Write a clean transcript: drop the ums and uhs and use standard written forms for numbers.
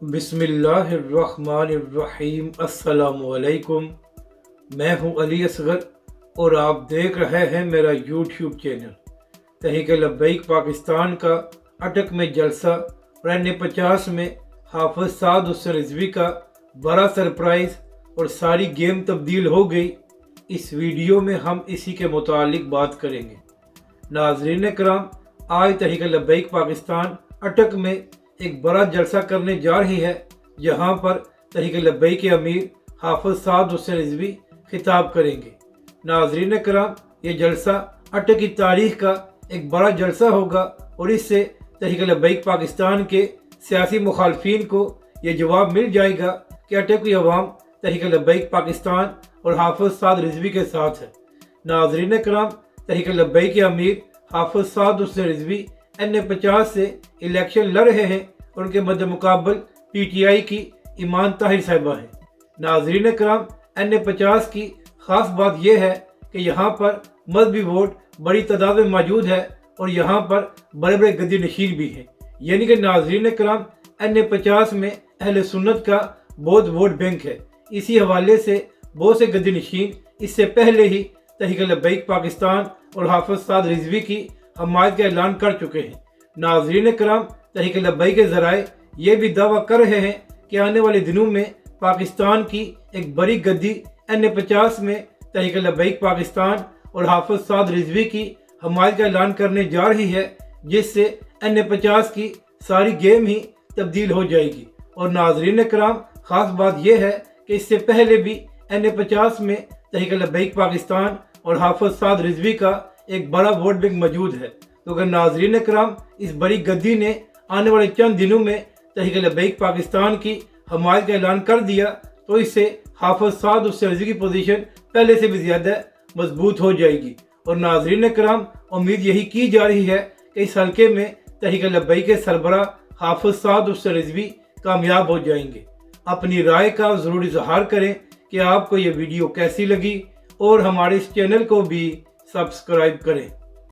बिस्मिल्लाहिर्रहमानिर्रहीम। अस्सलाम वालेकुम। मैं हूं अली असगर और आप देख रहे हैं मेरा यूट्यूब चैनल तहरीक लब्बैक पाकिस्तान का अटक में जलसा और N50 में हाफिज साद हुसैन रिजवी का बड़ा सरप्राइज़ और सारी गेम तब्दील हो गई। इस वीडियो में हम इसी के मुतालिक बात करेंगे। नाज़रीन कराम, आज तहरीक लब्बैक पाकिस्तान अटक में एक बड़ा जलसा करने जा रही है, जहां पर तहरीक लब्बैक के अमीर हाफिज साद हुसैन रिजवी खिताब करेंगे। नाज़रीन कराम, ये जलसा अटक की तारीख का एक बड़ा जलसा होगा और इससे तहरीक लब्बैक पाकिस्तान के सियासी मुखालफिन को ये जवाब मिल जाएगा कि अटक की अवाम तहरीक लब्बैक पाकिस्तान और हाफिज साद रिजवी के साथ है। नाज़रीन कराम, तहरीक लब्बैक के अमीर हाफिज साद हुसैन रिजवी N50 से इलेक्शन लड़ रहे हैं और उनके मद्दे मुकाबल PTI की ईमान ताहिर साहिबा है। नाज़रीन कराम, N50 की ख़ास बात यह है कि यहाँ पर मजहबी वोट बड़ी तादाद में मौजूद है और यहाँ पर बड़े बड़े गद्दी नशीन भी हैं। यानी कि नाज़रीन कराम, N50 में अहले सुन्नत का बहुत वोट बैंक है। इसी हवाले से बहुत से गद्दी नशीन इससे पहले ही तहरीक लब्बैक पाकिस्तान और हाफिज साद रिजवी की हमायत का ऐलान कर चुके हैं। नाज़रीन कराम, तहरीक लब्बैक के ज़राए ये भी दावा कर रहे हैं कि आने वाले दिनों में पाकिस्तान की एक बड़ी गद्दी N50 में तहरीक लब्बैक पाकिस्तान और हाफिज साद रिजवी की हमायत का ऐलान करने जा रही है, जिससे N50 की सारी गेम ही तब्दील हो जाएगी। और नाज़रीन कराम, ख़ास बात यह है कि इससे पहले भी N50 में तहरीक लब्बैक पाकिस्तान और हाफिज साद रिजवी का एक बड़ा वोट बैंक मौजूद है। तो अगर नाज़रीन कराम, इस बड़ी गद्दी ने आने वाले चंद दिनों में तहरीक लब्बैक पाकिस्तान की हमायत का ऐलान कर दिया तो इससे हाफिज साद हुसैन रिजवी की पोजीशन पहले से भी ज़्यादा मजबूत हो जाएगी। और नाज़रीन कराम, उम्मीद यही की जा रही है कि इस हल्के में तहरीक लब्बैक के सरबराह हाफिज साद हुसैन रिजवी कामयाब हो जाएंगे। अपनी राय का ज़रूर इजहार करें कि आपको ये वीडियो कैसी लगी और हमारे इस चैनल को भी सब्सक्राइब करें।